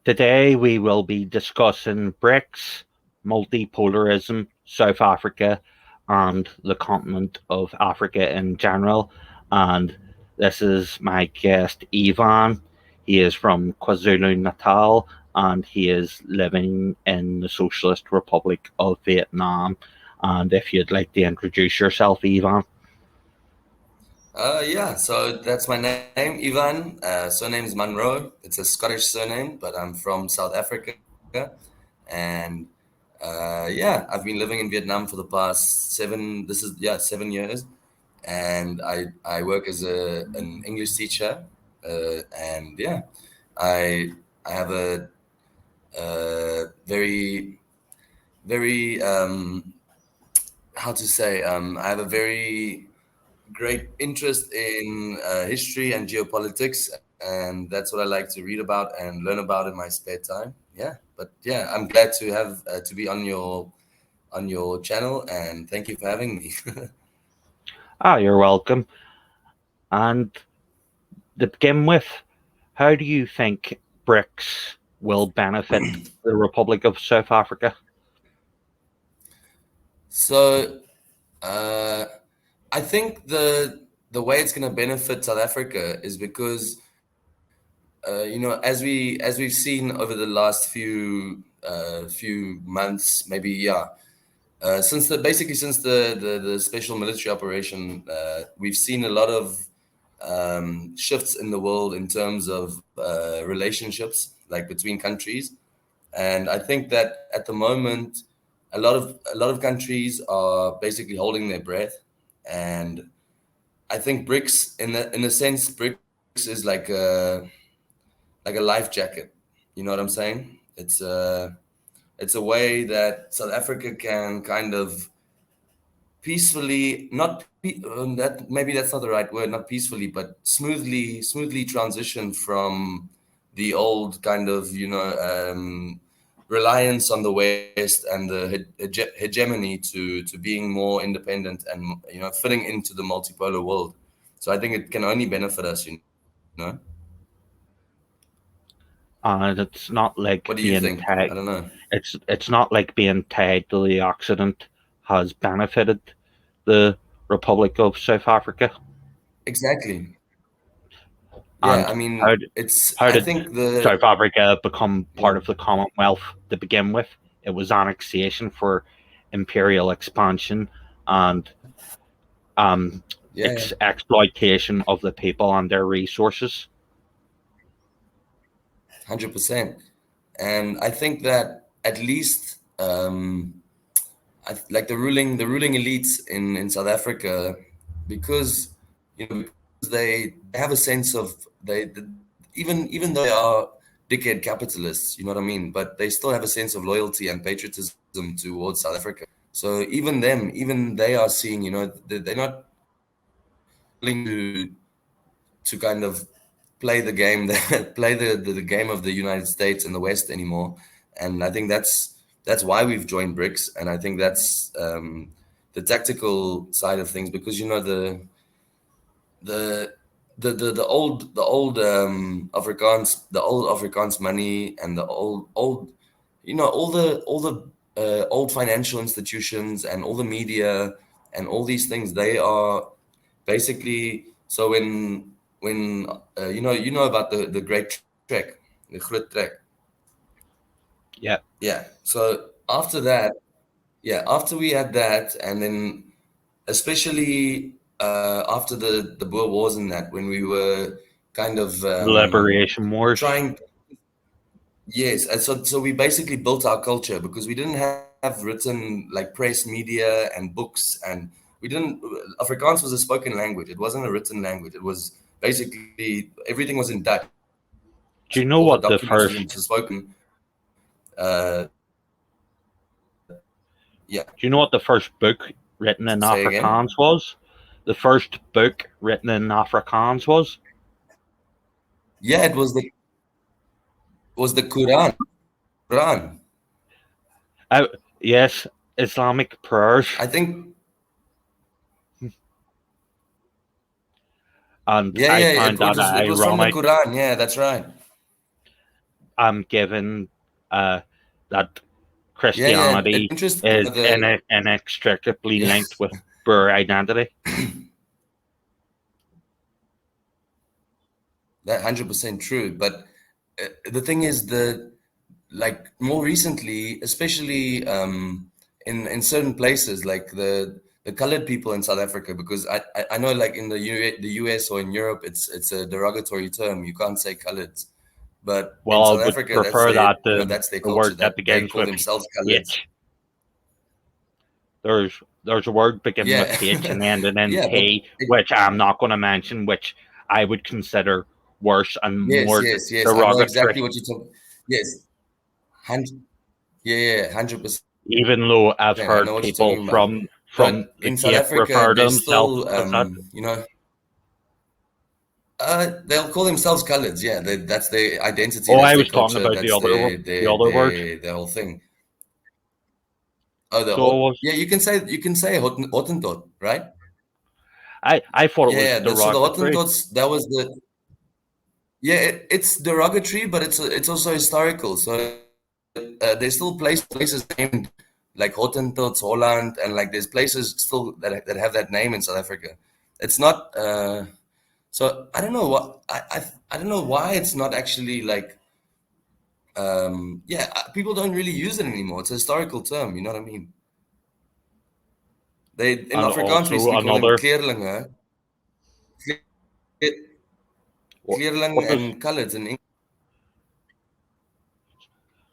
Today we will be discussing BRICS, multipolarism, South Africa, and the continent of Africa in general. And this is my guest, Ivan. He is from KwaZulu Natal and he is living in the Socialist Republic of Vietnam. And if you'd like to introduce yourself, Ivan. Yeah, so that's my name, Ivan. Surname is Munro. It's a Scottish surname, but I'm from South Africa. And yeah, I've been living in Vietnam for the past 7 years. And I work as an English teacher. And yeah, I have a very, very, how to say, I have a very great interest in history and geopolitics, and that's what I like to read about and learn about in my spare time. Yeah, but yeah, I'm glad to have to be on your channel, and thank you for having me. You're welcome. And to begin with, how do you think BRICS will benefit the Republic of South Africa? So I think the way it's going to benefit South Africa is because as we've seen over the last few months, maybe since the special military operation, we've seen a lot of shifts in the world in terms of relationships, like between countries, and I think that at the moment, a lot of countries are basically holding their breath, and I think BRICS, in a sense, BRICS is like a life jacket. You know what I'm saying? It's a way that South Africa can kind of peacefully, that maybe that's not the right word, not peacefully, but smoothly transition from the old kind of reliance on the West and the hegemony to being more independent and fitting into the multipolar world. So I think it can only benefit us, know. And it's not like What do you being think? I tied. don't know. It's not like being tied to the Occident has benefited the Republic of South Africa. Exactly. Yeah, And I mean, how I did think South Africa become yeah, part of the Commonwealth to begin with? It was annexation for imperial expansion and um, yeah, exploitation of the people and their resources. 100%. And I think that at least like the ruling elites in South Africa, because because they have a sense of even though they are dickhead capitalists, you know what I mean, but they still have a sense of loyalty and patriotism towards South Africa. So even they are seeing, they're not willing to kind of play the game that play the game of the United States and the West anymore. And I think that's why we've joined BRICS, and I think that's the tactical side of things, because the the old Afrikaans money and the old all the old financial institutions and all the media and all these things, they are basically, so when about the Great Trek, the Groot Trek. Yeah. Yeah. So after that, after we had that, and then especially after the Boer Wars and that, when we were kind of The Liberation Wars. trying, yes, and so we basically built our culture because we didn't have written like press, media, and books, and we didn't. Afrikaans was a spoken language; it wasn't a written language. It was basically everything was in Dutch. Do you know All the what the documents first? were spoken. Uh, yeah. Do you know what the first book written in Say again. Afrikaans was? The first book written in Afrikaans was? Yeah, it was the Quran. Quran. Uh, yes, Islamic prayers. I think. And Yeah, I yeah. found that It was from the ironic. Quran. Yeah, that's right. given that Yeah, Christianity it's interesting. is inextricably Yeah. linked with Boer identity. That 100% true. But the thing is, like more recently, especially in certain places, like the colored people in South Africa, because I know like in the US or in Europe, it's a derogatory term. You can't say colored, but in Well, I South would Africa, that's prefer their that than that's their the culture, word that that they begins call with themselves colored. H. There's a word beginning with Yeah, H and ending in yeah, but T, which I'm not going to mention, which I would consider worse and yes, more yes, yes. I know exactly derogatory, what you're talking. Yes, 100, yeah, yeah, 100%. even though I've I know heard what you're people talking about. from But the in South Cape Africa, refer to they themselves still, as that. they'll call themselves coloreds. Yeah, that's their identity. Oh, That's I their was talking culture. about That's the other word. their whole thing. Oh, So yeah. You can say Hottentot, right? I thought it was Yeah. So the derogatory. Hottentots, that was the yeah. It's derogatory, but it's also historical. So there's still places named like Hottentots, Holland, and like there's places still that have that name in South Africa. It's not. So I don't know what I don't know why it's not actually like yeah, people don't really use it anymore. It's a historical term, you know what I mean? They in And Afrikaans also we call them another, kleerlinge, kleerling what was, and coloreds in English.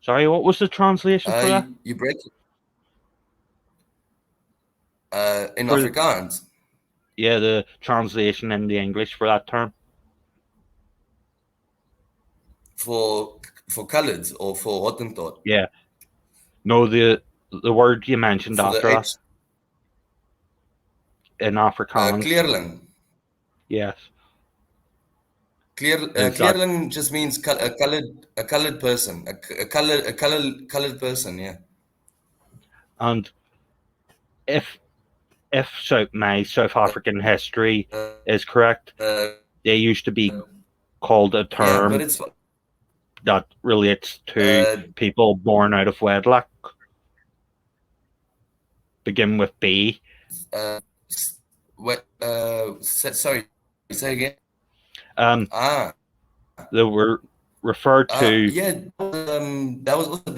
sorry, what was the translation for that? You break it in For Afrikaans Yeah, the translation in the English for that term. for coloreds or for Hottentot Yeah, no, the word you mentioned for the after that H in Afrikaans. kleerling. Yes, is that, Kleerling just means a colored person, colored person. Yeah. and if my South African history Uh, is correct, uh, they used to be called a yeah, but term it's that relates to uh, people born out of wedlock, begin with B. uh, what? Sorry, say again. Um, Ah, they were referred to. yeah. That was also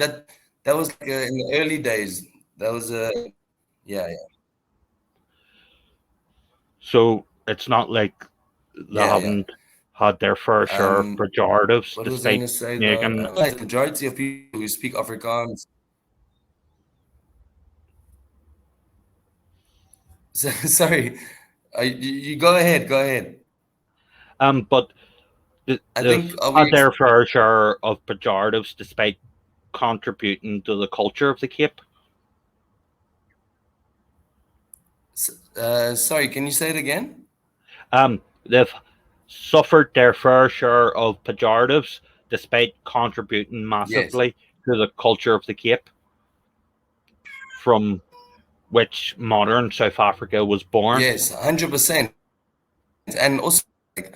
that was like, in the early days. That was yeah, yeah, So it's not like they yeah, yeah. haven't had their fair share of pejoratives, What was I despite gonna say though? making. Like the majority of people who speak Afrikaans. Sorry, you go ahead. Go ahead. But I they've think are had we? their fair share of pejoratives, despite contributing to the culture of the Cape. Sorry, can you say it again? They've suffered their fair share of pejoratives, despite contributing Yes. massively to the culture of the Cape, from which modern South Africa was born. Yes, 100%. And also, like,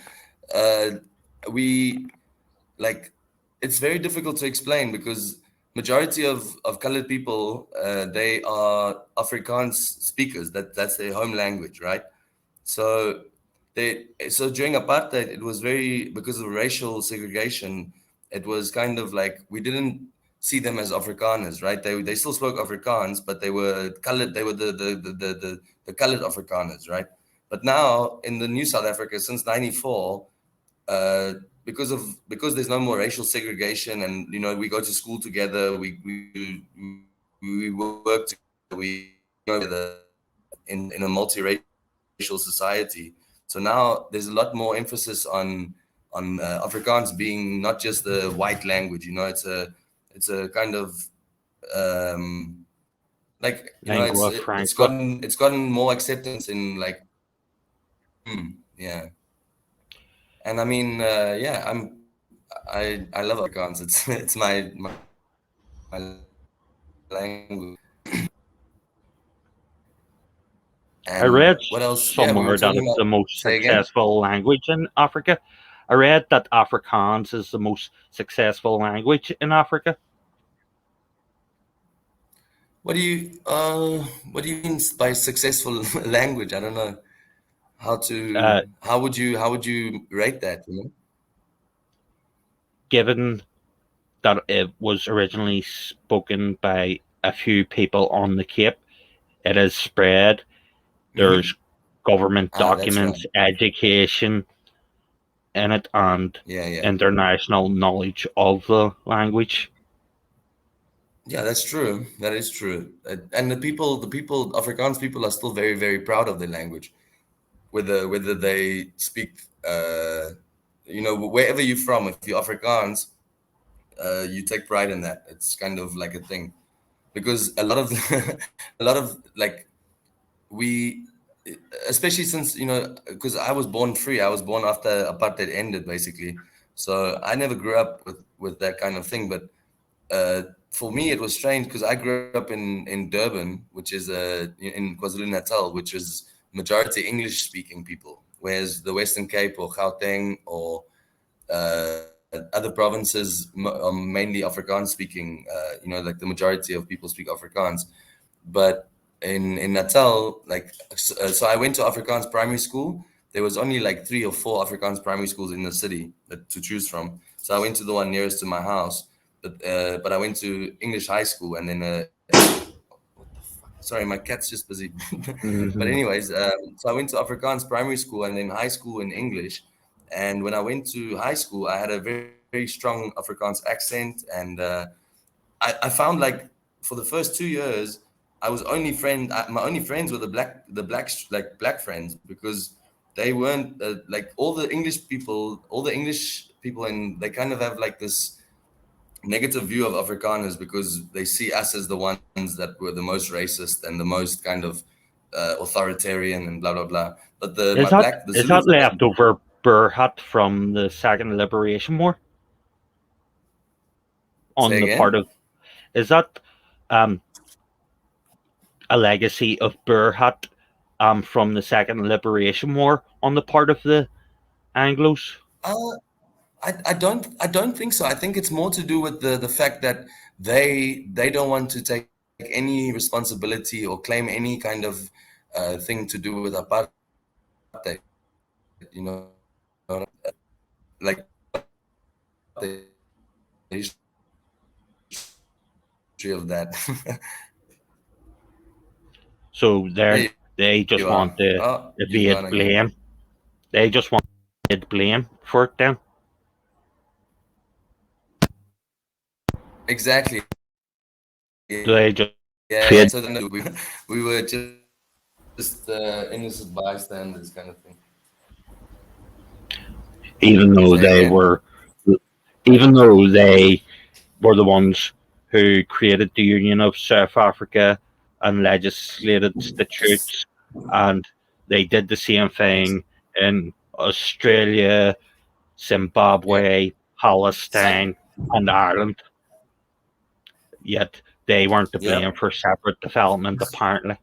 uh, we like it's very difficult to explain because majority of colored people they are Afrikaans speakers. That's their home language, right? So so during apartheid, it was very because of racial segregation. It was kind of like we didn't see them as Afrikaners, right? They still spoke Afrikaans, but they were colored. They were the colored Afrikaners, right? But now in the new South Africa since '94, uh, because there's no more racial segregation, and we go to school together, we work together, we go together in a multiracial society. So now there's a lot more emphasis on Afrikaans being not just the white language. It's a kind of like Lingua it's franca. gotten more acceptance in like yeah. And I mean yeah, I love Afrikaans. It's my language. I read And what else? Yeah, we were somewhere that talking it's the about. most Say again. successful language in Africa. I read that Afrikaans is the most successful language in Africa. What do you mean by successful language? I don't know how would you rate that, you know? Given that it was originally spoken by a few people on the Cape, it has spread. There's government That's right. documents, education in it, and Yeah. international knowledge of the language. Yeah, that's true. That is true. And the people, Afrikaans people are still very, very proud of their language, whether they speak, wherever you're from. If you're Afrikaans, you take pride in that. It's kind of like a thing because a lot of a lot of like we, especially since because I was born free. I was born after apartheid ended, basically. So I never grew up with that kind of thing, but for me, it was strange because I grew up in Durban, which is in KwaZulu Natal, which is majority English speaking people, whereas the Western Cape or Gauteng or other provinces are mainly Afrikaans speaking. Like the majority of people speak Afrikaans, but in Natal, so I went to Afrikaans primary school. There was only like 3 or 4 Afrikaans primary schools in the city to choose from. So I went to the one nearest to my house, but I went to English high school, and then sorry, my cat's just busy. But Mhm. anyways, so I went to Afrikaans primary school and then high school in English. And when I went to high school, I had a very, very strong Afrikaans accent, and I found like for the first 2 years, I was my only friends were black friends, because they weren't like all the English people, and they kind of have like this negative view of Afrikaners because they see us as the ones that were the most racist and the most kind of authoritarian and blah blah blah. But the Is Zulu that friend, leftover Burhat from the Second Liberation War? On say the part again. of Is that um, a legacy of Burhat from the Second Liberation War on the part of the Anglos? Uh, I don't think so. I think it's more to do with the fact that they don't want to take any responsibility or claim any kind of thing to do with apartheid. Like the history of that. So There they you just are. want to Oh, you've evade gone again. blame. They just want to evade blame for it then. Exactly. They just Yeah. fade, So then we were just innocent bystanders, kind of thing. even though Say they again. were, even though they were the ones who created the Union of South Africa and legislated statutes, and they did the same thing in Australia, Yeah. Zimbabwe, Same. Palestine, and Ireland. Yet they weren't to blame Yep. for separate development, apparently.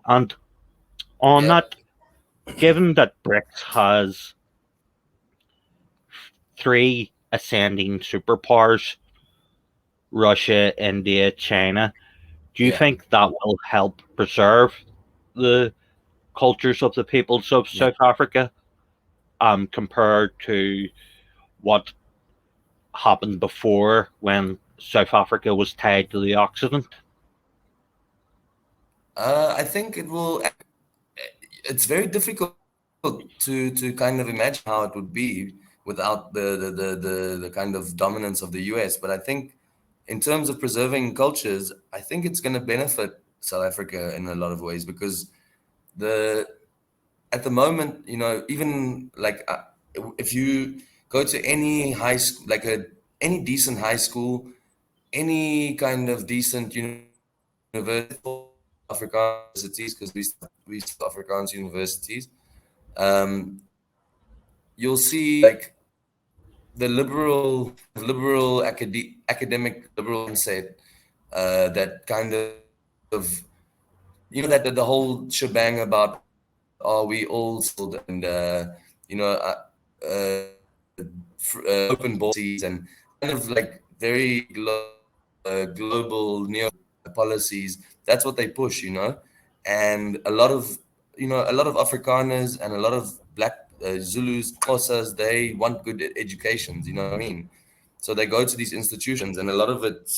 And on Yep. that, given that BRICS has three ascending superpowers, Russia, India, China, do you Yeah. think that will help preserve the cultures of the peoples of Yeah. South Africa compared to what happened before when South Africa was tied to the Occident? I think it will. It's very difficult to kind of imagine how it would be without the kind of dominance of the US. But I think in terms of preserving cultures, I think it's going to benefit South Africa in a lot of ways, because the at the moment, even like if you go to any high school, like any decent high school, any kind of decent university, Afrikaans universities, because we still Afrikaans universities, you'll see like the academic liberal mindset, that kind of that the whole shebang about, are we all settled, and open borders and kind of like very global neo policies. That's what they push, and a lot of Afrikaners and a lot of black Zulus, Xhosas, they want good educations. You know what I mean? So they go to these institutions, and a lot of it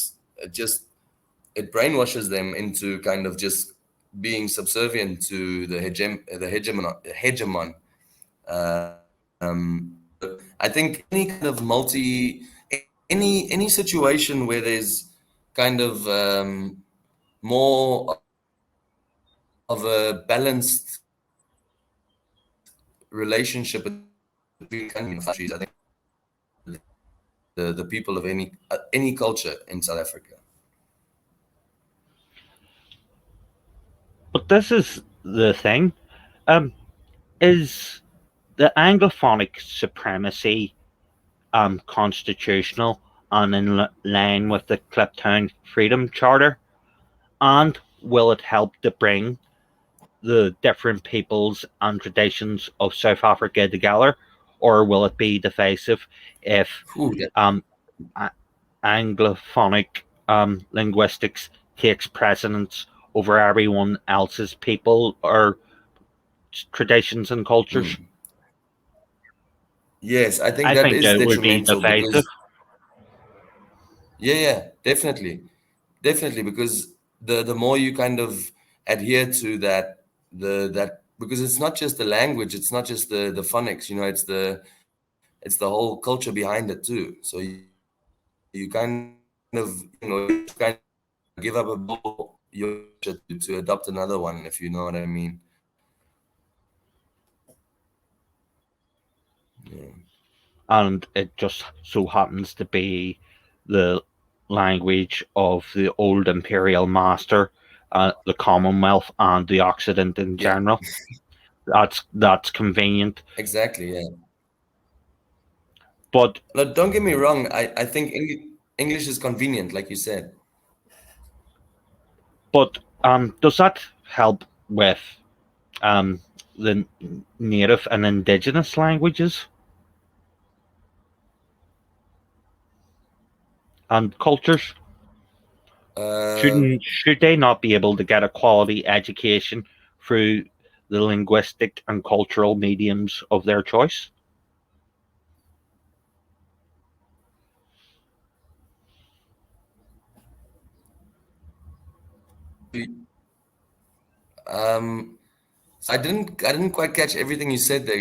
brainwashes them into kind of just being subservient to the hegemon. I think any kind of any situation where there's kind of more of a balanced relationship between countries, I think the people of any culture in South Africa. But this is the thing. Is the Anglophonic supremacy constitutional and in line with the Kliptown Freedom Charter? And will it help to bring the different peoples and traditions of South Africa together? Or will it be divisive if Anglophonic linguistics takes precedence over everyone else's people or traditions and cultures? Yes, I think that is it would be detrimental divisive. because definitely because the more you kind of adhere to that because it's not just the language, it's not just the phonics, it's the whole culture behind it too. So you kind of give up a ball to adopt another one, if you know what I mean. Yeah. And it just so happens to be the language of the old imperial master, the Commonwealth, and the Occident in general. That's convenient. Exactly, yeah. But don't get me wrong, I think English is convenient, like you said. But does that help with the native and indigenous languages and cultures? Should they not be able to get a quality education through the linguistic and cultural mediums of their choice? So I didn't quite catch everything you said there.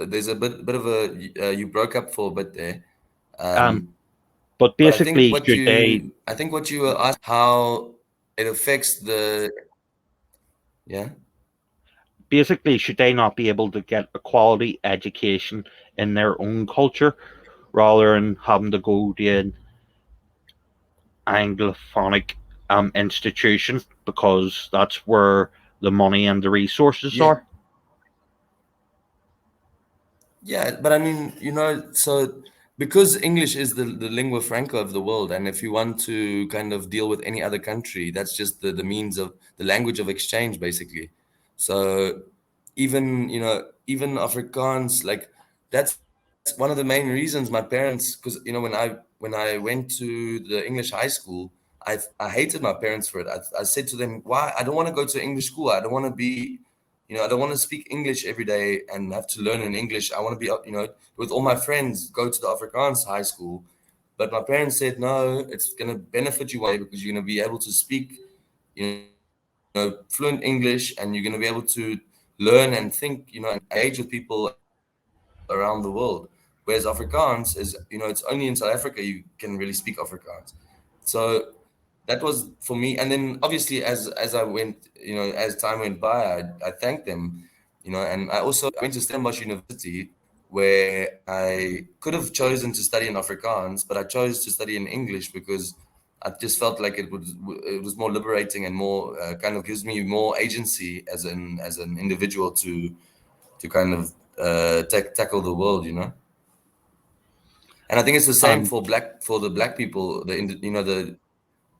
There's a bit of a you broke up for a bit there. But basically, I think what you were asking, how it affects basically, should they not be able to get a quality education in their own culture rather than having to go to an Anglophonic institution because that's where the money and the resources are? Yeah, but I mean, so because English is the lingua franca of the world, and if you want to kind of deal with any other country, that's just the means of the language of exchange, basically. So even Afrikaans, like that's one of the main reasons my parents, because when I went to the English high school, I hated my parents for it. I said to them, why? I don't want to go to English school. I don't want to be I don't want to speak English every day and have to learn in English. I want to be, with all my friends, go to the Afrikaans high school. But my parents said, no, it's going to benefit you one day because you're going to be able to speak, fluent English, and you're going to be able to learn and think, and engage with people around the world. Whereas Afrikaans is, it's only in South Africa you can really speak Afrikaans. So that was for me. And then obviously as I went, as time went by, I thanked them, and I also went to Stellenbosch University where I could have chosen to study in Afrikaans, but I chose to study in English because I just felt like it was more liberating and more kind of gives me more agency as an individual to kind of tackle the world, And I think it's the same for the black people.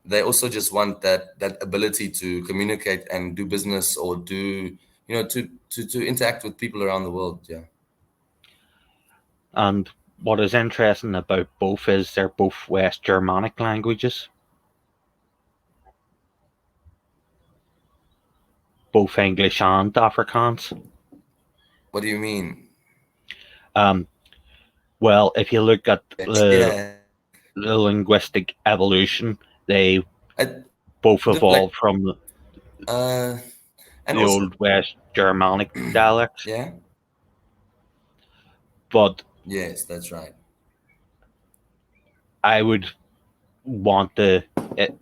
They also just want that ability to communicate and do business or do to interact with people around the world. Yeah. And what is interesting about both is they're both West Germanic languages, both English and Afrikaans. What do you mean? Well, if you look at Yeah. the linguistic evolution, they both Like, evolved from and the also, old West Germanic dialects. yeah, But yes, that's right. I would want to.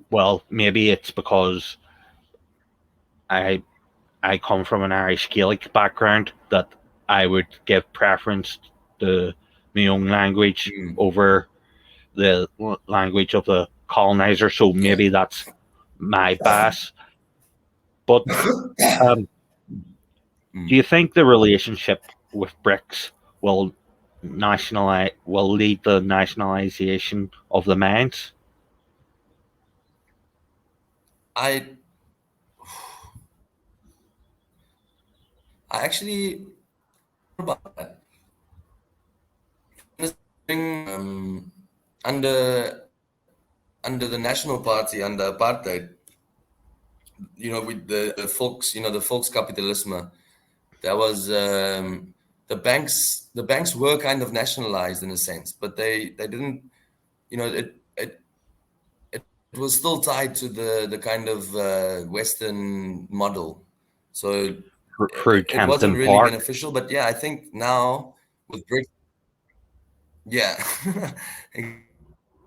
Well, maybe it's because I come from an Irish Gaelic background that I would give preference to my own language over the language of the colonizer. So maybe that's my bias. But do you think the relationship with BRICS will lead to nationalisation of the mines? I actually about that. Under the National Party, under apartheid, with the folks, the volkskapitalisme, that was the banks. The banks were kind of nationalized in a sense, but they didn't. It was still tied to the kind of Western model, so Through it wasn't Kempton really Park? beneficial. But yeah, I think now with BRICS, yeah,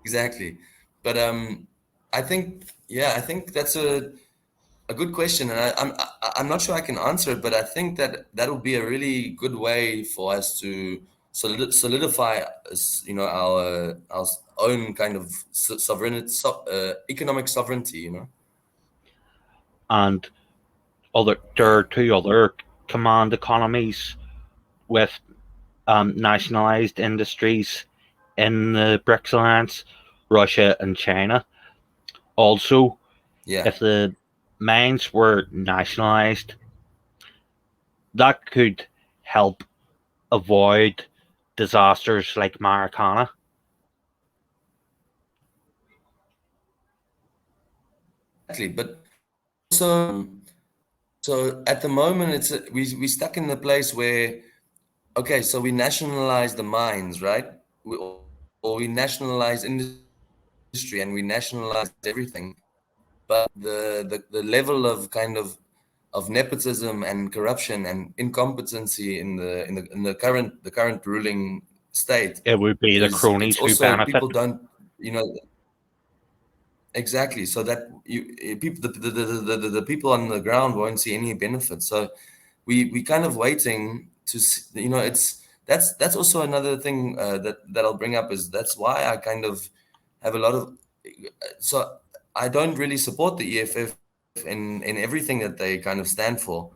exactly. But I think that's a good question, and I'm not sure I can answer it, but I think that would be a really good way for us to solidify, our own kind of sovereignty, economic sovereignty. And there are two other command economies with nationalised industries in the BRICS alliance, Russia and China. Also, Yeah, if the mines were nationalised, that could help avoid disasters like Maracana. exactly. But also, so at the moment, we stuck in the place where, okay, so we nationalize the mines, right? Or we nationalize industry and we nationalize everything. But the level of kind of nepotism and corruption and incompetency in the current ruling state It would be the is, it's cronies who also, benefit. people don't, you know exactly, so that people, the people on the ground won't see any benefit. So we kind of waiting to see, it's that's also another thing that I'll bring up, is that's why I kind of have a lot of, so I don't really support the EFF in everything that they kind of stand for,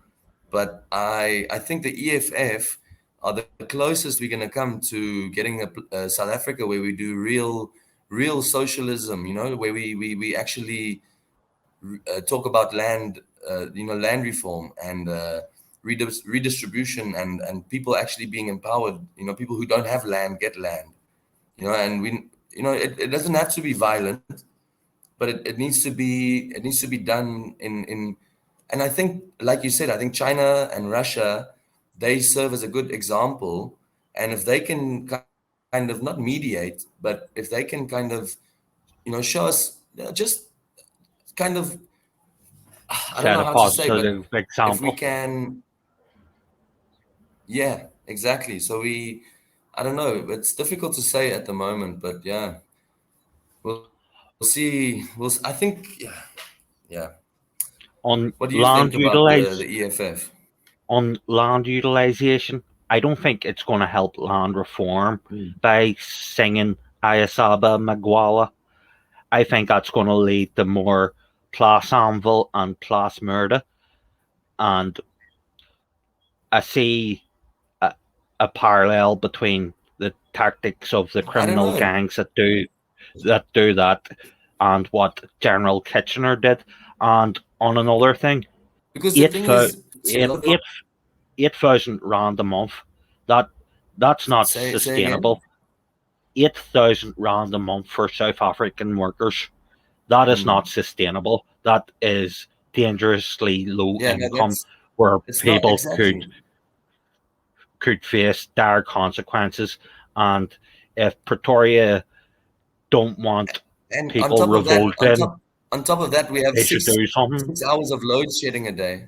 but I think the EFF are the closest we're going to come to getting a South Africa where we do real socialism, where we actually talk about land, land reform and redistribution, and people actually being empowered. People who don't have land get land. And it doesn't have to be violent, but it needs to be done in. And I think, like you said, I think China and Russia, they serve as a good example. And if they can kind of not mediate, but if they can kind of show us, just kind of, I don't Set know a how to say, but positive if we example. can, yeah, exactly. So I don't know, it's difficult to say at the moment, but yeah, we'll see. I think, yeah. On What do you think land about utilize the EFF? on land utilization, I don't think it's going to help land reform by singing Ayesaba Amagwala. I think that's going to lead to more class anvil and class murder. And I see a parallel between the tactics of the I don't criminal know, gangs that and what General Kitchener did. And on another thing, because the eight thing thou- is, eight eight 8,000 rand a month. That that's not say again. sustainable. 8,000 rand a month for South African workers. That is not sustainable. That is dangerously low income, where it's not people exactly. could face dire consequences. And if Pretoria don't want And on people top of that, revolting, on top of that, we have they should do something. 6 hours of load shedding a day.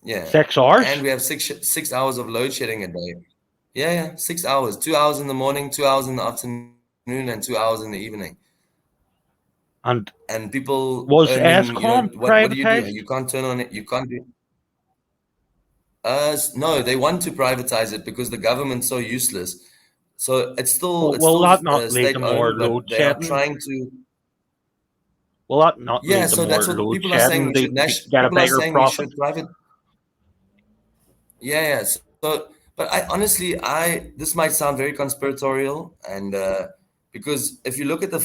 Yeah, 6 hours? and we have 6 hours of load shedding a day. Yeah, 6 hours. 2 hours in the morning, 2 hours in the afternoon, and 2 hours in the evening. And And people was earning, Eskom what do you do? privatized? You can't turn on it. You can't do. No, they want to privatize it because the government's so useless. So it's But still will that not lead state to more owned, load but they are shedding? trying to. Will that not Yeah, lead to so more that's what load people are saying. shedding We should to get a people are bigger saying we profit? should private. Yeah. So, but I honestly, this might sound very conspiratorial, and because if you look at the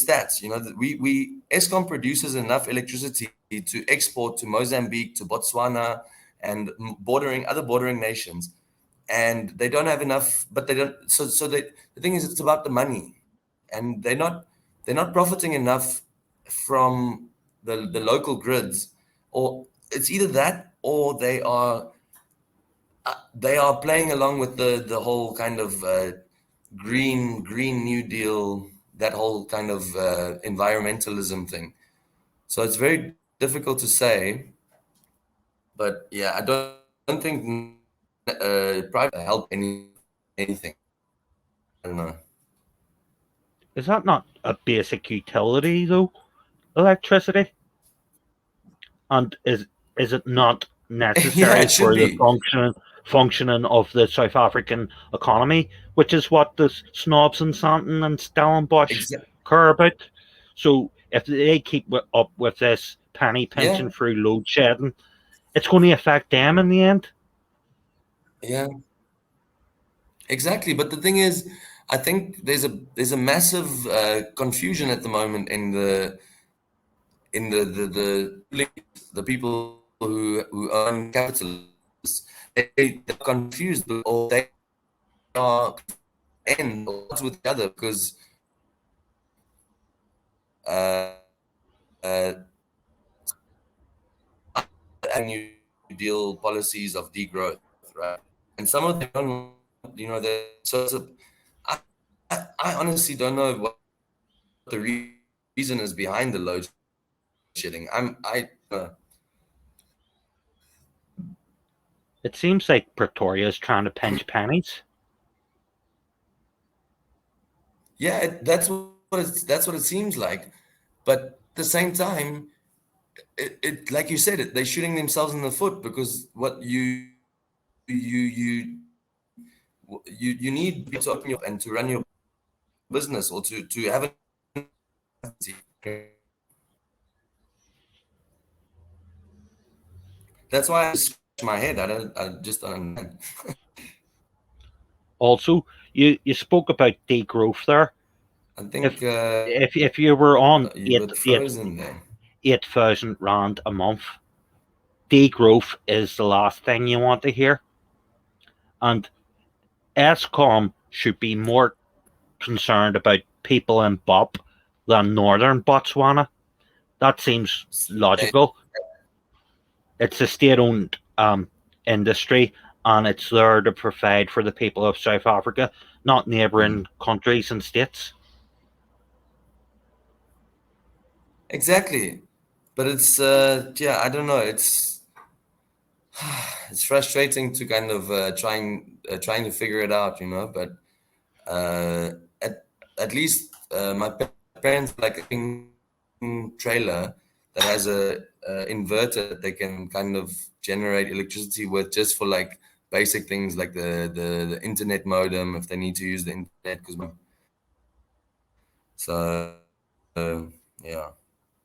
stats, that we Eskom produces enough electricity to export to Mozambique, to Botswana, and other bordering nations, and they don't have enough. But they don't. The thing is, it's about the money, and they're not profiting enough from the local grids, or it's either that or they are playing along with the whole kind of green new deal, that whole kind of environmentalism thing. So it's very difficult to say, but yeah, I don't think private help anything. I don't know. Is that not a basic utility though? Electricity? And is it not Yeah, necessary it should for the be. functioning of the South African economy, which is what the snobs in Sandton and Stellenbosch Exactly. care about? So if they keep up with this penny Yeah, pinching through load shedding, it's going to affect them in the end. yeah, exactly. But the thing is, I think there's a massive confusion at the moment in the people who earn capitalists. They're confused, or they are end with the other, because uh, uh, and New Deal policies of degrowth, right? And some of them don't, so I, I honestly don't know what the reason is behind the load shedding. It seems like Pretoria is trying to pinch pennies. Yeah, that's what it seems like. But at the same time, it like you said, they're shooting themselves in the foot, because what you need to open and to run your business, or to have a. That's why I scratch my head. I just don't. Also, you spoke about degrowth there. I If think if you were on you got frozen there. 8,000 rand a month, degrowth is the last thing you want to hear. And Eskom should be more concerned about people in Bop than northern Botswana. That seems logical. It's a state-owned industry, and it's there to provide for the people of South Africa, not neighbouring countries and states. Exactly, but it's yeah, I don't know. It's frustrating to kind of trying to figure it out, But uh, at least my parents like a trailer that has a inverter that they can kind of generate electricity with, just for like basic things like the internet modem, if they need to use the internet. Because so yeah,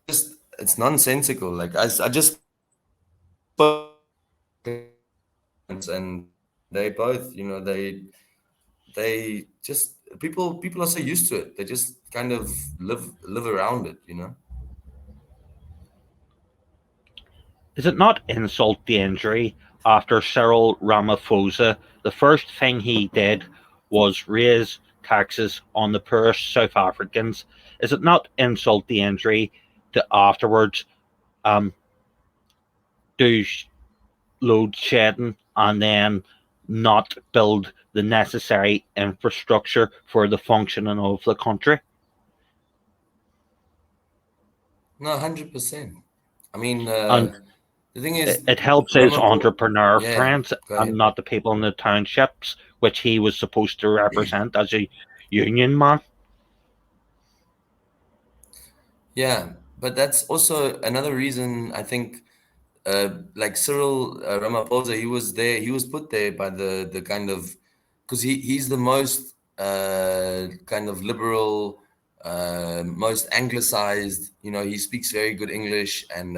just it's nonsensical. Like I just and they both, they just people are so used to it. They just kind of live around it. Is it not insult to injury after Cyril Ramaphosa? The first thing he did was raise taxes on the poorest South Africans? Is it not insult to injury to afterwards do load shedding and then not build the necessary infrastructure for the functioning of the country? No, 100%. I mean, And the thing is, it helps his entrepreneur friends and not the people in the townships, which he was supposed to represent as a union man. Yeah, but that's also another reason I think, like Cyril Ramaphosa, he was there. He was put there by the kind of, because he's the most kind of liberal, most anglicized. You know, he speaks very good English, and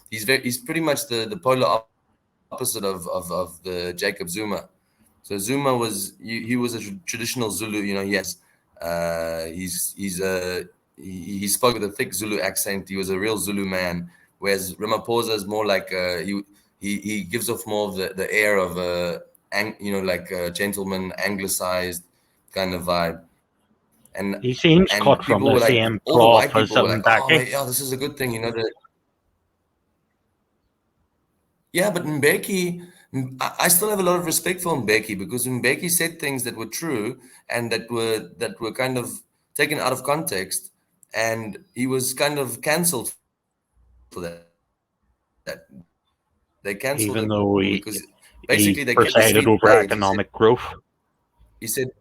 he's pretty much the polar opposite of the Jacob Zuma. So Zuma was he was a traditional Zulu. You know, he spoke with a thick Zulu accent. He was a real Zulu man. Whereas Ramaphosa is more like he gives off more of the air of like a gentleman, anglicized kind of vibe. And he seems cut from people the were like, same all the cloth white as people were like, oh Mbeki. yeah, this is a good thing, you know. Yeah, but Mbeki, I still have a lot of respect for Mbeki because Mbeki said things that were true and that were kind of taken out of context, and he was kind of cancelled for that. They cancelled Even him though because he basically they kept his presided feet over paid. economic growth. He said,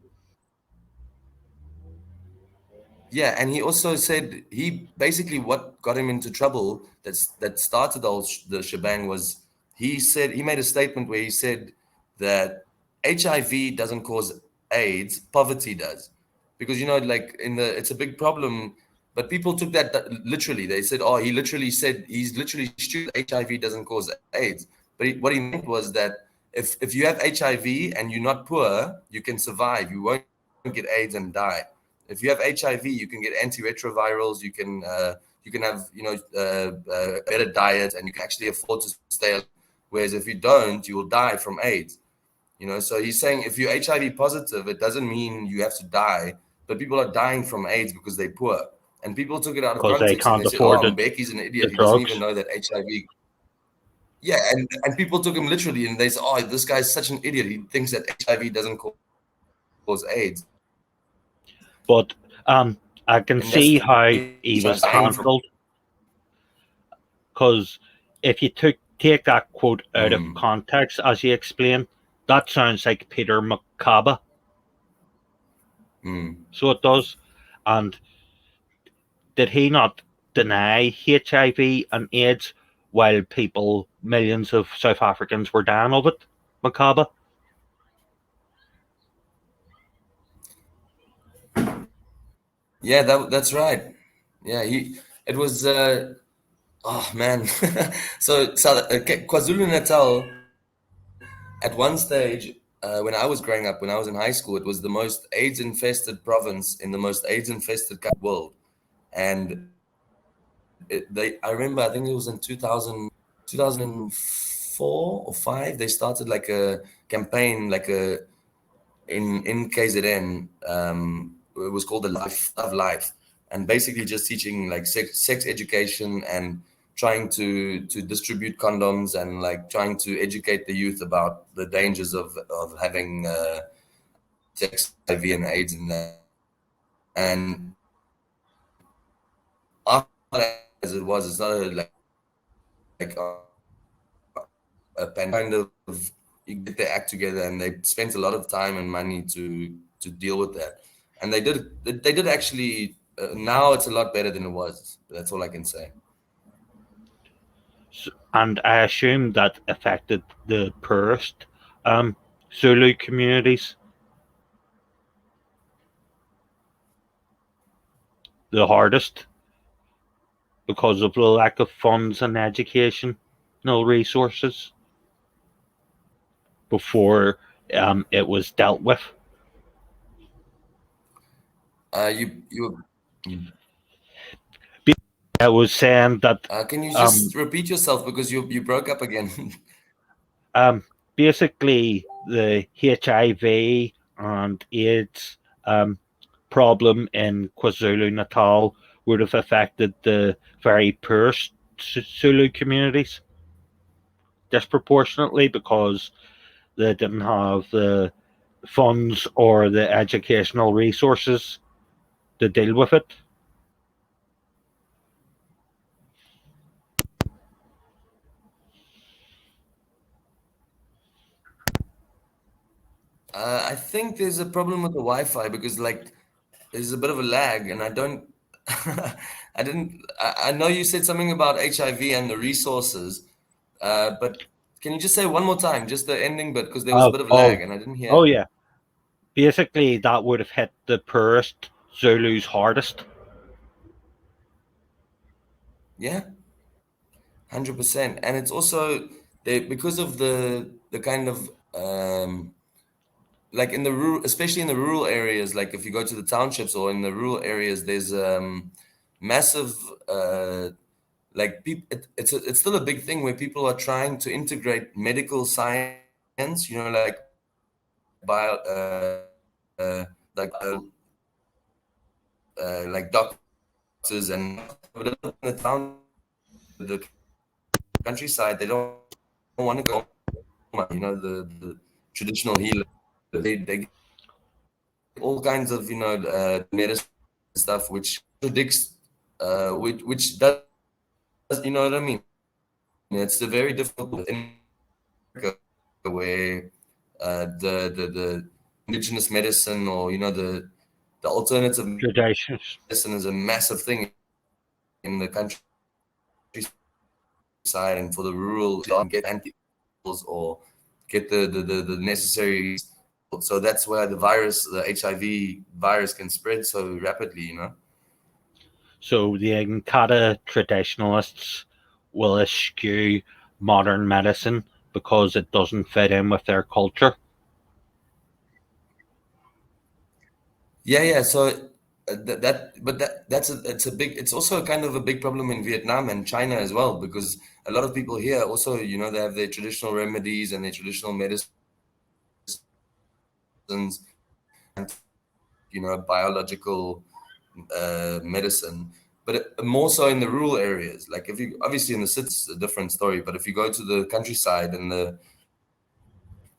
yeah, and he also said he basically what got him into trouble that started the shebang was he made a statement where he said that HIV doesn't cause AIDS, poverty does, because like it's a big problem, but people took that literally. They said, oh, he's literally stupid. HIV doesn't cause AIDS, but what he meant was that if you have HIV and you're not poor, you can survive. You won't get AIDS and die. If you have HIV, you can get antiretrovirals. You can have better diet, and you can actually afford to stay alive. Whereas if you don't, you will die from AIDS. So he's saying if you're HIV positive, it doesn't mean you have to die, but people are dying from AIDS because they're poor. And people took it out of Because they context and can't they said, afford oh, Mbeki's an the idiot. He doesn't even drugs. know that HIV. Yeah, and people took him literally and they said, oh, this guy's such an idiot. He thinks that HIV doesn't cause AIDS. But I can And that's see how he I'm was saying handled, because if you take that quote out of context, as you explained, that sounds like Peter Mokaba. So it does. And did he not deny HIV and AIDS while millions of South Africans were dying of it, Mokaba? Yeah, that's right. Yeah, it was oh man. So KwaZulu Natal at one stage, when I was growing up, when I was in high school, it was the most AIDS infested province in the most AIDS infested world. And I remember, I think it was in 2004 or 5, they started like a campaign, like in KZN. It was called the Life of Life, and basically just teaching like sex education and trying to distribute condoms and like trying to educate the youth about the dangers of having sex, HIV, and AIDS, and that. And after that, as it's not like a kind of you get their act together, and they spent a lot of time and money to deal with that, and they did actually. Now it's a lot better than it was. That's all I can say. And I assume that affected the poorest Zulu communities the hardest because of the lack of funds and educational resources before it was dealt with. You. I was saying that Can you just repeat yourself because you broke up again? Basically the HIV and AIDS problem in KwaZulu Natal would have affected the very poorest Zulu communities disproportionately because they didn't have the funds or the educational resources to deal with it. I think there's a problem with the Wi-Fi because like there's a bit of a lag, and I don't. I didn't. I know you said something about HIV and the resources, but can you just say one more time, just the ending bit, because there was a Oh, bit of oh, lag and I didn't hear oh, it. yeah. Basically, that would have hit the poorest Zulus hardest. Yeah, 100%. And it's also they because of the kind of like in the rural, especially in the rural areas, like if you go to the townships or in the rural areas, there's massive like people. It's still a big thing where people are trying to integrate medical science, like bio, like doctors and in the town, the countryside, they don't want to go, the traditional healer. They get all kinds of, medicine stuff, which contradicts, which does, you know what I mean? It's a very difficult in America where the indigenous medicine or, the alternative Traditions. medicine is a massive thing in the countryside, and for the rural to get anti or get the necessary. So that's where the HIV virus can spread so rapidly. So the Nkata traditionalists will eschew modern medicine because it doesn't fit in with their culture. Yeah. So it's also kind of a big problem in Vietnam and China as well, because a lot of people here also, they have their traditional remedies and their traditional medicines, biological medicine, but more so in the rural areas. Like if you obviously in the cities, a different story. But if you go to the countryside and the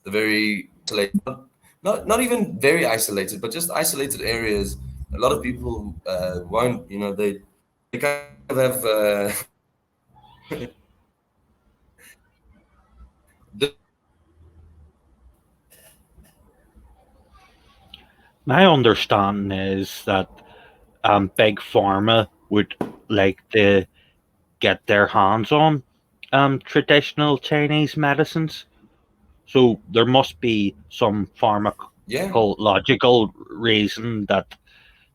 very isolated, not even very isolated, but just isolated areas, a lot of people won't. They kind of have My understanding is that big pharma would like to get their hands on traditional Chinese medicines. So there must be some yeah, pharmacological reason that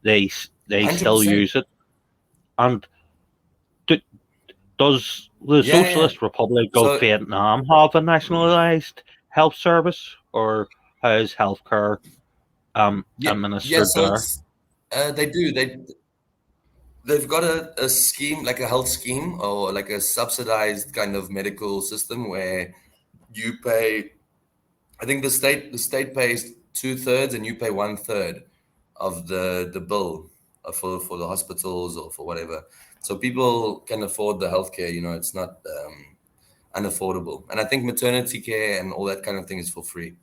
they hundred still percent. use it. And do, does the Yeah. Socialist Republic of So Vietnam have a nationalized health service, or how is healthcare yeah, yeah. administered So there? it's they do they've got a scheme, like a health scheme or like a subsidized kind of medical system where you pay. I think the state pays 2/3 and you pay 1/3 of the bill for the hospitals or for whatever. So people can afford the healthcare. It's not unaffordable. And I think maternity care and all that kind of thing is for free.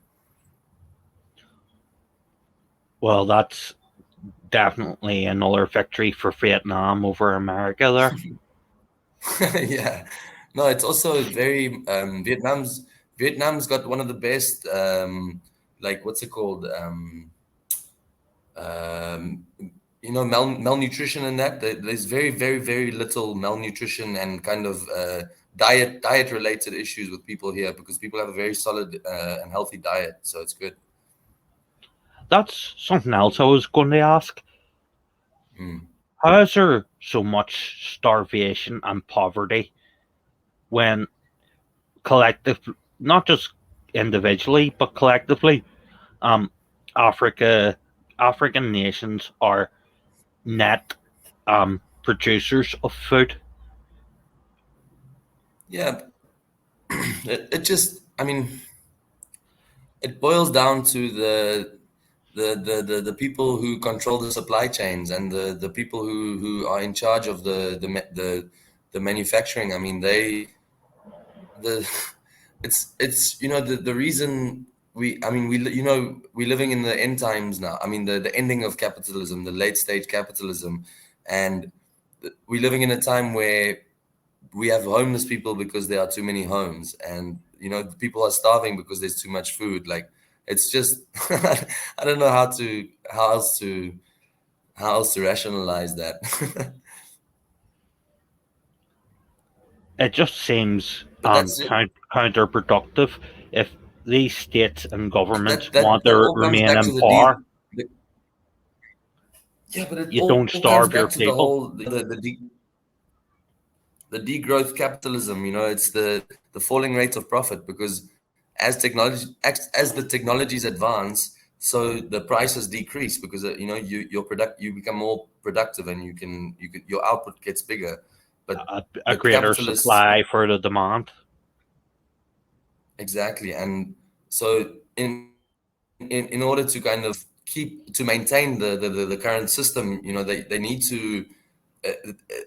Well, that's definitely another victory for Vietnam over America there. Yeah. No, it's also very Vietnam's got one of the best like what's it called? Um, malnutrition and that. There's very, very, very little malnutrition and kind of diet related issues with people here because people have a very solid and healthy diet, so it's good. That's something else I was going to ask. Mm. How is there so much starvation and poverty when collective, not just individually, but collectively, um, Africa, African nations are net producers of food? Yeah, it just, I mean, it boils down to the people who control the supply chains and the people who are in charge of the manufacturing. I mean, the it's the reason we're living in the end times now. I mean, the ending of capitalism, the late stage capitalism, and we're living in a time where we have homeless people because there are too many homes, and people are starving because there's too much food. Like, it's just I don't know how else to rationalize that. It just seems But that's it. counterproductive if these states and governments want That to all comes remain back in to power. yeah, but it You all don't comes starve your back to the people. whole the degrowth capitalism. It's the falling rate of profit, because as the technologies advance, so the prices decrease, because you become more productive, and your output gets bigger. But A the greater capitalists, supply for the demand. exactly. And so in order to kind of maintain the current system, they need to uh,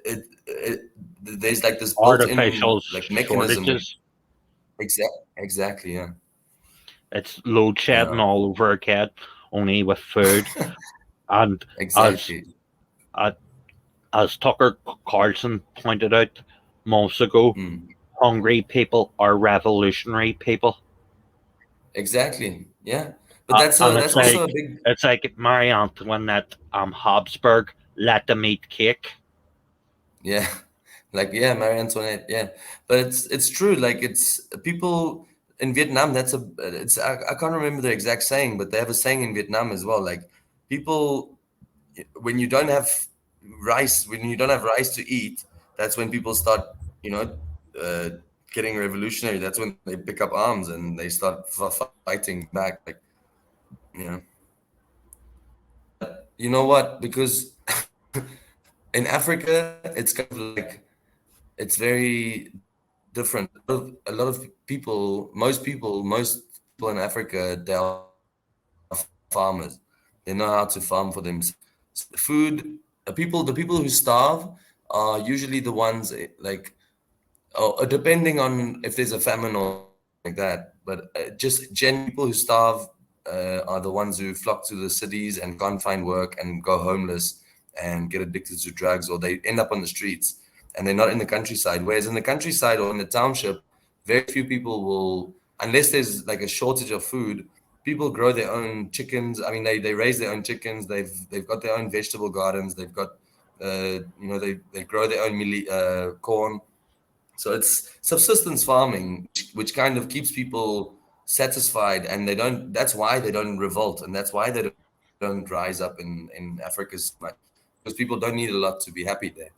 uh, uh, there's like this built-in Artificial like mechanism. shortages. Exactly, yeah. It's load shedding Yeah, all over again, only with food. And as exactly. uh, as Tucker Carlson pointed out months ago, Mm, hungry people are revolutionary people. exactly, yeah. But And that's also a big, it's like Marie Antoinette Habsburg let them eat cake. yeah. Like, yeah, Marie Antoinette, yeah. But it's true. Like, it's people in Vietnam. I can't remember the exact saying, but they have a saying in Vietnam as well. Like, people, when you don't have rice to eat, that's when people start, you know, uh, getting revolutionary. That's when they pick up arms and they start fighting back. Like, you know, you know what? Because in Africa, it's kind of like, it's very different. A lot of people, most people in Africa, they are farmers. They know how to farm for themselves. Food, the people who starve are usually the ones, like, depending on if there's a famine or like that. But just gen people who starve are the ones who flock to the cities and can't find work and go homeless and get addicted to drugs, or they end up on the streets, and they're not in the countryside. Whereas in the countryside or in the township, very few people will, unless there's like a shortage of food, people grow their own chickens. I mean, they raise their own chickens. They've got their own vegetable gardens. They've got they grow their own corn. So it's subsistence farming, which kind of keeps people satisfied, and they don't. That's why they don't revolt, and that's why they don't rise up in Africa so much, because people don't need a lot to be happy there.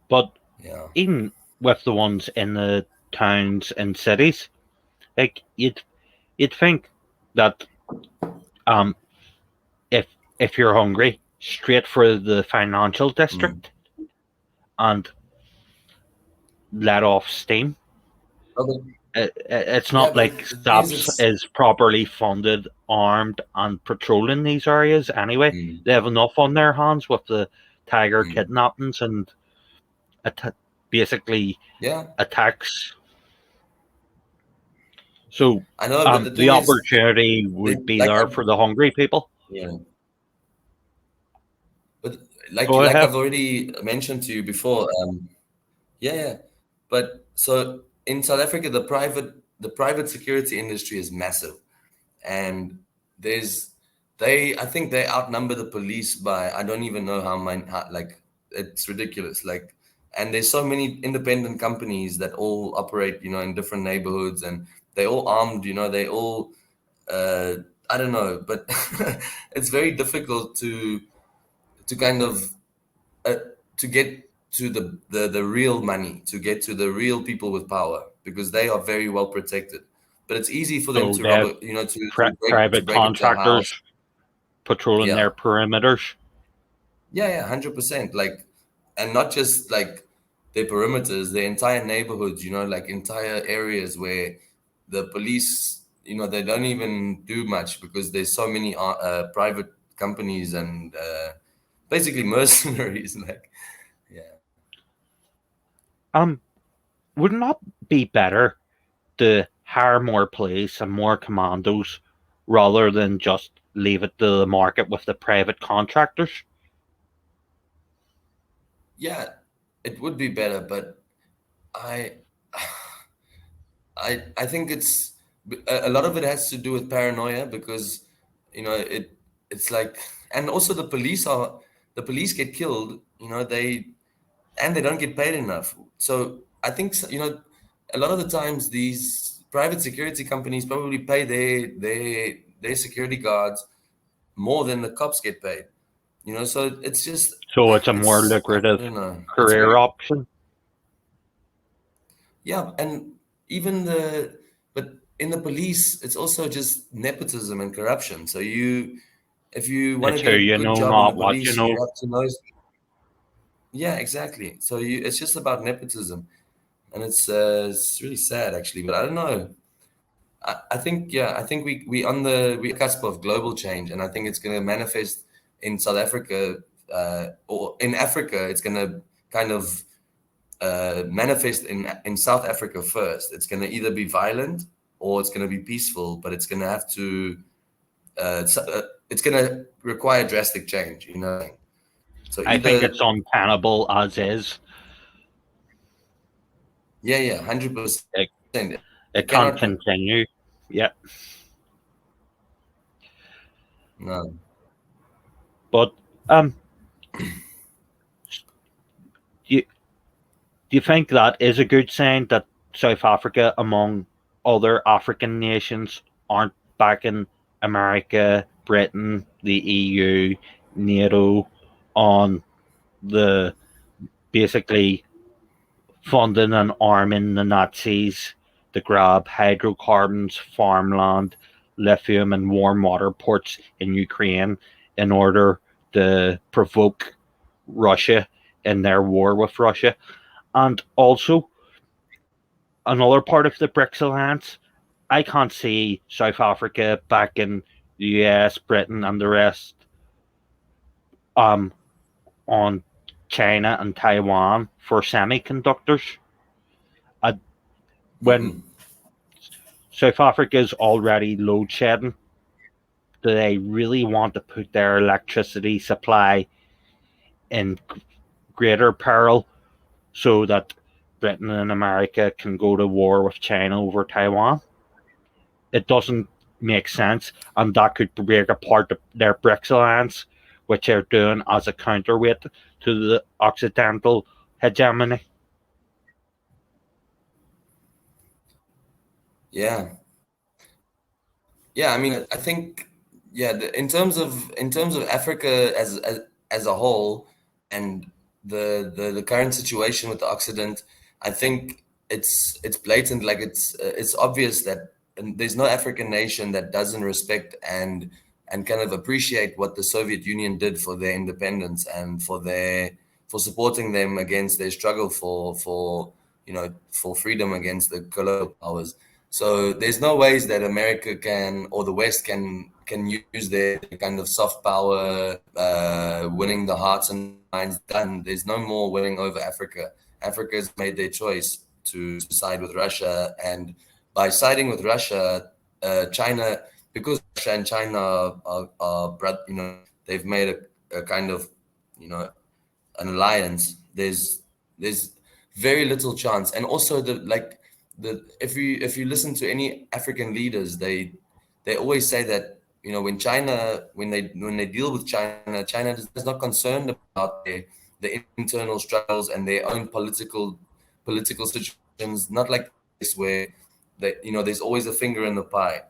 But Yeah. even with the ones in the towns and cities, like you'd think that um if you're hungry, straight for the financial Mm. district and let off steam. Okay. It's Yeah, not but like the thing is, SAPS is properly funded, armed, and patrolling these areas anyway. mm, They have enough on their hands with the tiger mm, kidnappings and basically yeah, attacks. So I know, but the the thing is, opportunity would be like, there for the hungry people. yeah, but like Go ahead. I've already mentioned to you before, yeah, yeah. But so in South Africa, the private security industry is massive, and there's I think they outnumber the police by, I don't even know like, it's ridiculous. Like, and there's so many independent companies that all operate, in different neighborhoods, and they all armed, they all uh I don't know, but it's very difficult to kind of uh, to get to the real money, to get to the real people with power, because they are very well protected. But it's easy for them So to they rob have it, to private break into a house. contractors patrolling Yeah, their perimeters. yeah, yeah, 100%. Like, and not just like their perimeters, their entire neighborhoods. Like entire areas where the police, they don't even do much because there's so many private companies and basically mercenaries. Like, yeah. Would it not be better to hire more police and more commandos rather than just leave it to the market with the private contractors? Yeah, it would be better, but I I think it's a lot of it has to do with paranoia because it's like, and also the police get killed, they don't get paid enough. So I think a lot of the times these private security companies probably pay their security guards more than the cops get paid. So it's just So it's a more it's I lucrative don't know. It's career very, option. yeah, and but in the police, it's also just nepotism and corruption. So if you want to It's who get a you good know, job in the not what you police, you know. have to know. Yeah, exactly. So it's just about nepotism, and it's really sad actually. But I don't know. I think, yeah, I think we on the cusp of global change, and I think it's going to manifest in South Africa, or in Africa. It's going to kind of manifest in South Africa first. It's going to either be violent or it's going to be peaceful, but it's going to have to it's going to require drastic change. So I think either, it's untenable as is. yeah, 100%. It, It it can't cannot continue. Yeah. no. But um do you think that is a good sign that South Africa, among other African nations, aren't backing America, Britain, the EU, NATO on the basically funding and arming the Nazis to grab hydrocarbons, farmland, lithium, and warm water ports in Ukraine in order to provoke Russia in their war with Russia? And also, another part of the BRICS alliance, I can't see South Africa backing the US, Britain, and the rest um, on China and Taiwan for semiconductors. Uh, when Mm-mm. South Africa is already load shedding, do they really want to put their electricity supply in greater peril so that Britain and America can go to war with China over Taiwan? It doesn't make sense, and that could break apart their BRICS alliance, which they're doing as a counterweight to the Occidental hegemony. Yeah. Yeah, I mean, I think, yeah, in terms of Africa as a whole, and the current situation with the Occident, I think it's blatant. Like, it's obvious that, and there's no African nation that doesn't respect and kind of appreciate what the Soviet Union did for their independence and for supporting them against their struggle for freedom against the colonial powers. So there's no ways that America can, or the West can use their kind of soft power, winning the hearts and minds. Done. There's no more winning over Africa. Africa's made their choice to side with Russia, and by siding with Russia, China, because Russia and China they've made a kind of, you know, an alliance. There's very little chance, and also the if you listen to any African leaders, they always say that, when they deal with China, China is not concerned about the internal struggles and their own political situations. Not like this where there's always a finger in the pie,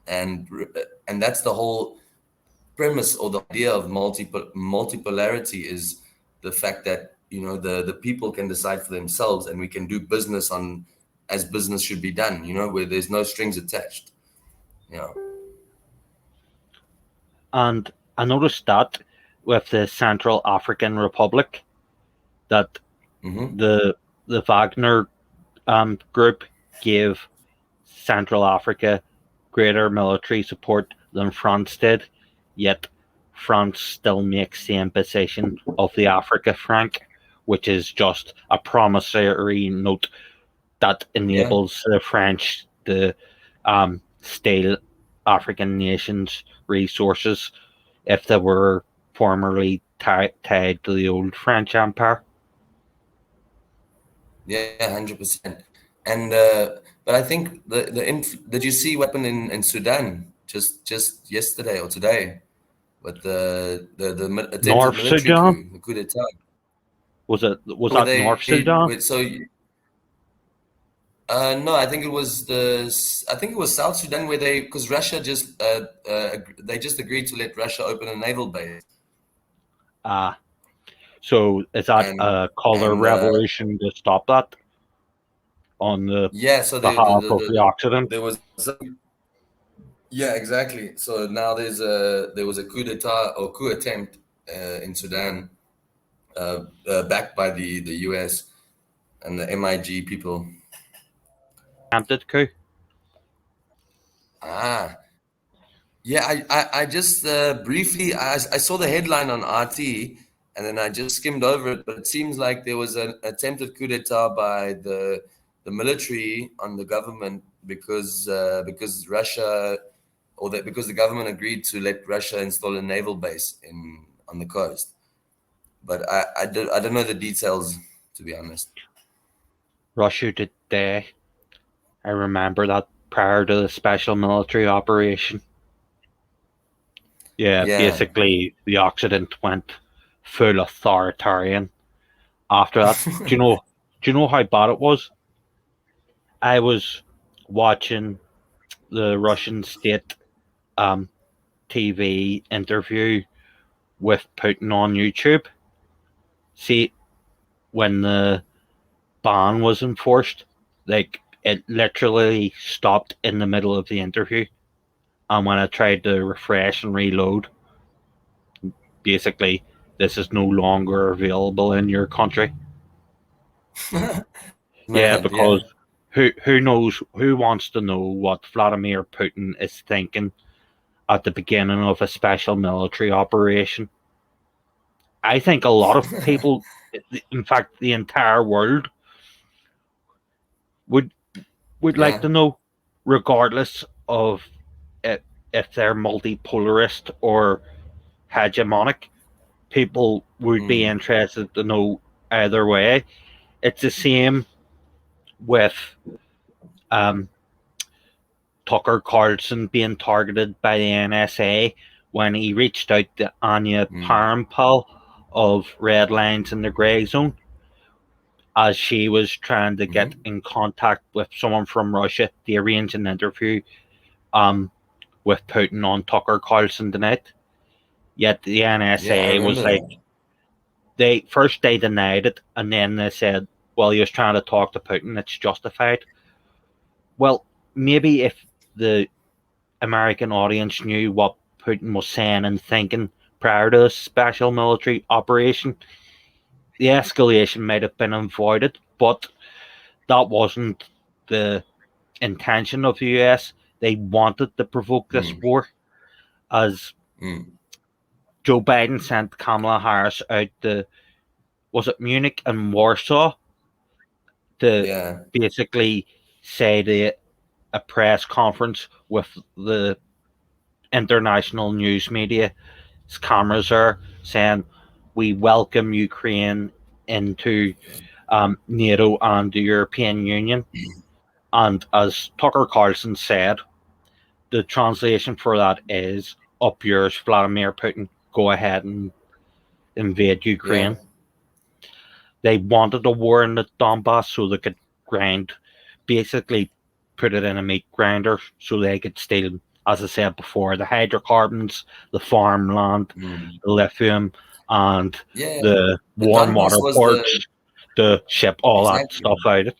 and and that's the whole premise or the idea of multipolarity, is the fact that the people can decide for themselves, and we can do business on as business should be done, where there's no strings attached. you know And I noticed that with the Central African Republic, that hmm the Wagner group gave Central Africa greater military support than France did, yet France still makes the imposition of the Africa franc, which is just a promissory note that enables the French to steal African nations' resources if they were formerly tied to the old French Empire. Yeah, 100%. And but I think did you see what happened in Sudan just yesterday or today with the attempted North military Sudan? coup, the coup d'etat? Was Where that North they Sudan? so no, I think it was South Sudan where because Russia just they just agreed to let Russia open a naval base. So is that and a color and revolution to stop that on the yeah, so behalf of the Occident? there was yeah, exactly. So now there was a coup d'etat or coup attempt in Sudan, backed by the US and the MIG people. Attempted coup? Ah, yeah. I just briefly I saw the headline on RT, and then I just skimmed over it. But it seems like there was an attempted coup d'etat by the military on the government because Russia because the government agreed to let Russia install a naval base on the coast. But I don't know the details, to be honest. Russia today. I remember that prior to the special military operation. Yeah, Yeah. basically the Occident went full authoritarian after that. Do you know how bad it was? I was watching the Russian state TV interview with Putin on YouTube. See, when the ban was enforced, like it literally stopped in the middle of the interview. And when I tried to refresh and reload, basically, this is no longer available in your country. Yeah, Man, yeah. because who wants to know what Vladimir Putin is thinking at the beginning of a special military operation? I think a lot of people, in fact, the entire world, would like Yeah. to know, regardless of if they're multipolarist or hegemonic. People would be Mm. interested to know either way. It's the same with um, Tucker Carlson being targeted by the NSA when he reached out to Anya Mm. Parampal of Red Lines in the Grey Zone as she was trying to get Hmm. in contact with someone from Russia to arrange an interview um, with Putin on Tucker Carlson tonight. Yet the Yeah, I NSA was remember like, that. they denied it, and then they said, well, he was trying to talk to Putin, it's justified. Well, maybe if the American audience knew what Putin was saying and thinking prior to the special military operation, the escalation might have been avoided, but that wasn't the intention of the US. They wanted to provoke this Mm. war, as Mm. Joe Biden sent Kamala Harris out to, was it Munich and Warsaw, to Yeah. basically say to a press conference with the international news media, cameras are saying, we welcome Ukraine into NATO and the European Union. And as Tucker Carlson said, the translation for that is, up yours, Vladimir Putin, go ahead and invade Yeah. Ukraine. They wanted a war in the Donbass so they could grind, basically put it in a meat grinder so they could steal, as I said before, the hydrocarbons, the farmland, Mm. the lithium, and Yeah. the The warm Donbass water was ports to ship all that exactly. stuff out.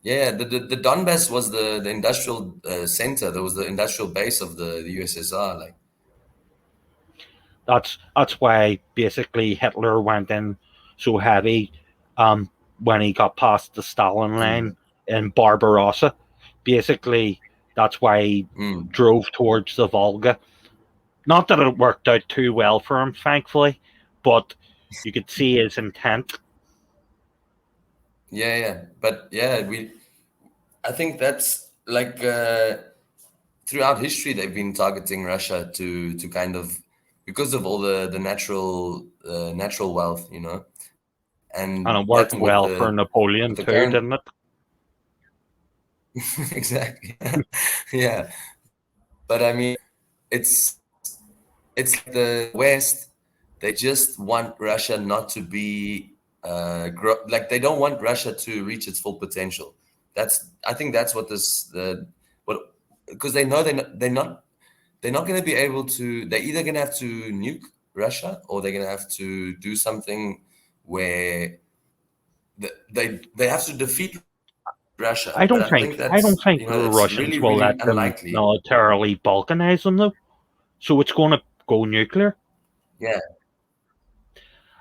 Yeah, the Donbass was the industrial center. There was the industrial base of the USSR. Like, That's why basically Hitler went in so heavy um, when he got past the Stalin line mm. in Barbarossa. Basically, That's why he drove towards the Volga. Not that it worked out too well for him, thankfully, but you could see his intent. Yeah. But yeah, I think that's like throughout history they've been targeting Russia to kind of, because of all the natural wealth, you know, And and it worked well for Napoleon with the too, current didn't it? exactly. Yeah, but I mean, it's the West. They just want Russia not to be like they don't want Russia to reach its full potential. I think that's what what, because they know they're not going to be able to. They're either going to have to nuke Russia, or they're going to have to do something where they have to defeat Russia. I But don't think you know, the it's Russians really will really let them unlikely. militarily balkanize them though. So it's going to go nuclear. Yeah,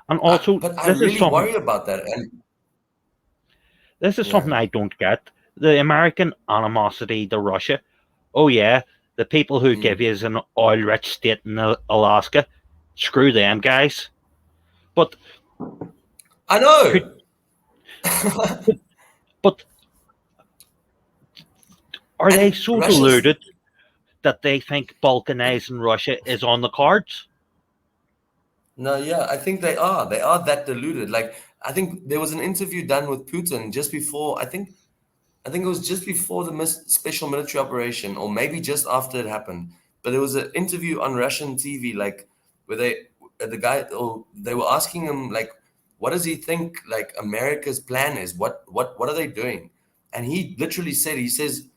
And also, but I this is really something worry about that. And yeah, I don't get. The American animosity to Russia. Oh yeah, the people who give you an oil-rich state in Alaska, screw them guys. But I could, know. but are they And so Russia's deluded that they think balkanizing Russia is on the cards? No, yeah, I think they are. They are that deluded. Like, I think there was an interview done with Putin just before. I think it was just before the special military operation, or maybe just after it happened. But there was an interview on Russian TV, like where the guy, or they were asking him, like, what does he think, like America's plan is? What are they doing? And he literally said, he says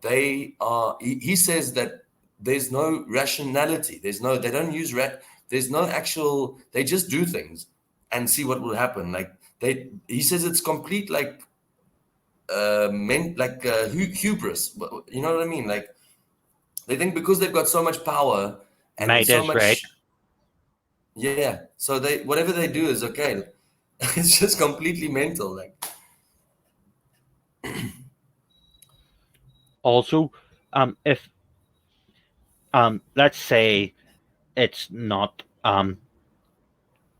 they are. He says that there's no rationality. They don't use there's no actual, they just do things and see what will happen. Like he says it's complete like hubris. You know what I mean? Like they think because they've got so much power and Might so is right. much, yeah. So whatever they do is okay. It's just completely mental. Like Also, if let's say it's not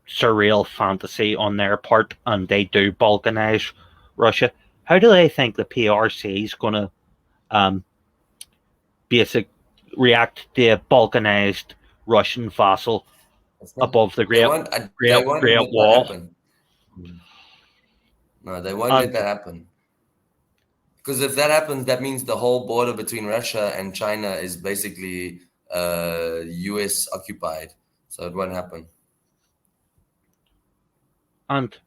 surreal fantasy on their part and they do balkanize Russia, how do they think the PRC is going to um, basic react to a balkanized Russian vassal above the they won't Great let that Wall? happen. No, they won't let And that happen. Because if that happens, that means the whole border between Russia and China is basically US occupied. So it won't happen. and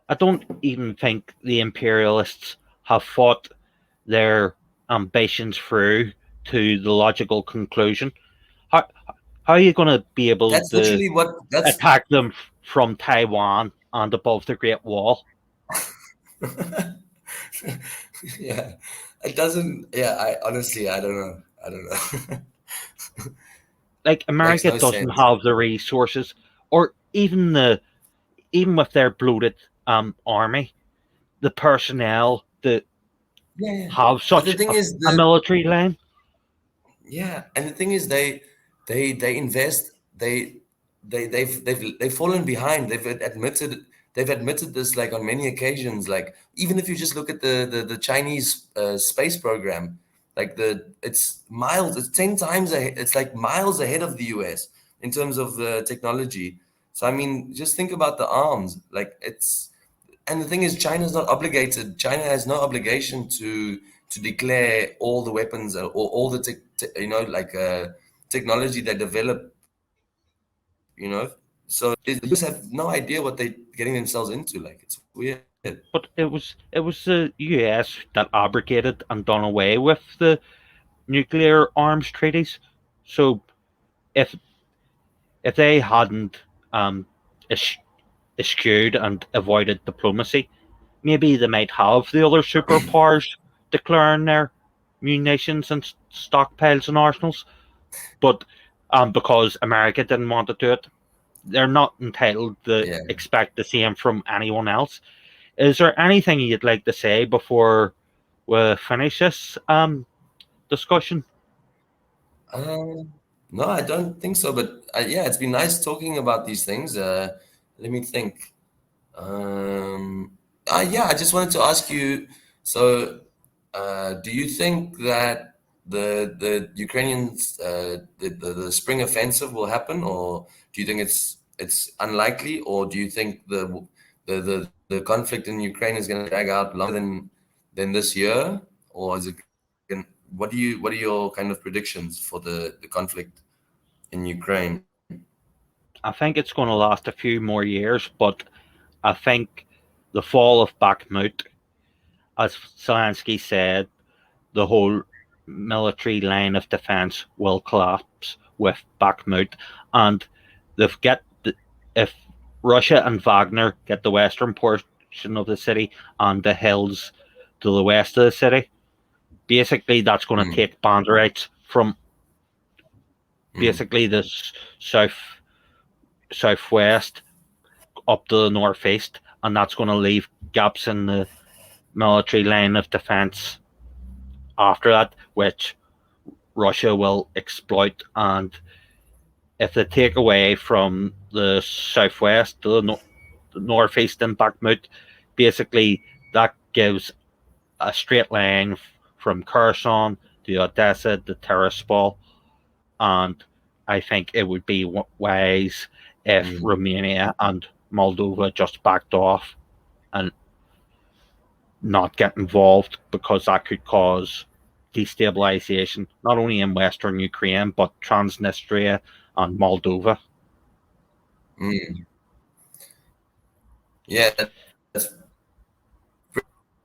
I don't even think the imperialists have fought their ambitions through to the logical conclusion. How, how are you going to be able That's to literally what that's attack them from Taiwan and above the Great Wall? yeah. It doesn't, yeah, I honestly I don't know. I don't know. Like Makes America no doesn't sense. have the resources, or even with their bloated army, the personnel that Yeah. have But the such thing is a military line. yeah, and the thing is they invest, they've fallen behind. They've admitted this like on many occasions. Like even if you just look at the Chinese space program, like it's 10 times ahead, it's like miles ahead of the US in terms of the technology. So I mean, just think about the arms. Like it's and the thing is, China's not obligated. China has no obligation to declare all the weapons or all the technology they develop. You know, so they just have no idea what they're getting themselves into. Like it's weird. But it was the US that abrogated and done away with the nuclear arms treaties. So if they hadn't um, eschewed and avoided diplomacy, maybe they might have the other superpowers declaring their munitions and stockpiles and arsenals. But because America didn't want to do it, they're not entitled to Yeah. expect the same from anyone else. Is there anything you'd like to say before we finish this, discussion? No, I don't think so. But yeah, it's been nice talking about these things. Let me think. Yeah, I just wanted to ask you. So, do you think that the Ukrainians the spring offensive will happen, or do you think it's unlikely, or do you think the conflict in Ukraine is going to drag out longer than this year, or is it? What are your kind of predictions for the conflict in Ukraine? I think it's going to last a few more years, but I think the fall of Bakhmut, as Zelensky said, the whole military line of defense will collapse with Bakhmut, and if Russia and Wagner get the western portion of the city and the hills to the west of the city, basically that's going to take banderites from basically the southwest up to the northeast, and that's going to leave gaps in the military line of defense after that, which Russia will exploit. And if they take away from the southwest to the northeast in Bakhmut, basically that gives a straight line from Kherson to Odessa to Tiraspol. And I think it would be wise if Romania and Moldova just backed off and not get involved, because that could cause destabilization not only in Western Ukraine but Transnistria and Moldova. Yeah, that's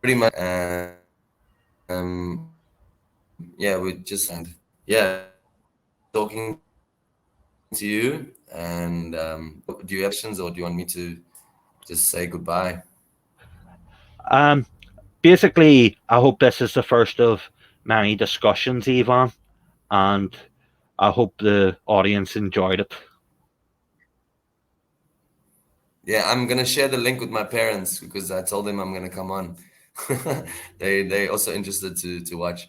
pretty much. Yeah, we just yeah talking to you. And do you have questions, or do you want me to just say goodbye? Basically, I hope this is the first of many discussions, Ivan, and I hope the audience enjoyed it. Yeah, I'm gonna share the link with my parents because I told them I'm gonna come on. They also interested to watch.